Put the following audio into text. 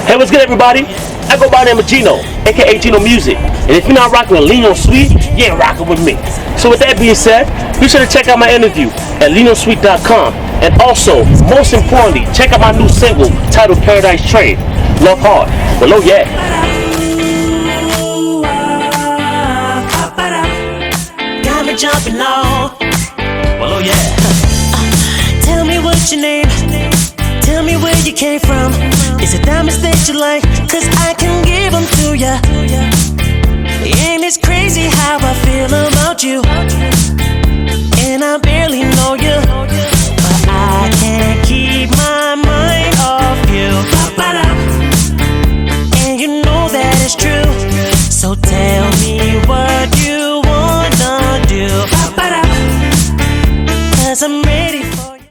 Hey, what's good, everybody? I go by the name of Gino, aka Gino Music. And if you're not rocking with Lino Sweet, you ain't rocking with me. So with that being said, be sure to check out my interview at linosweet.com. And also, most importantly, check out my new single titled Paradise Train. Love hard. Below, yeah. Got me jumping off. Below, yeah. Tell me what's your name. Tell me where you came from. Is it diamonds that you like? Cause I can give them to ya. And it's crazy how I feel about you. And I barely know you, but I can't keep my mind off you. And you know that it's true. So tell me what you wanna do. Cause I'm ready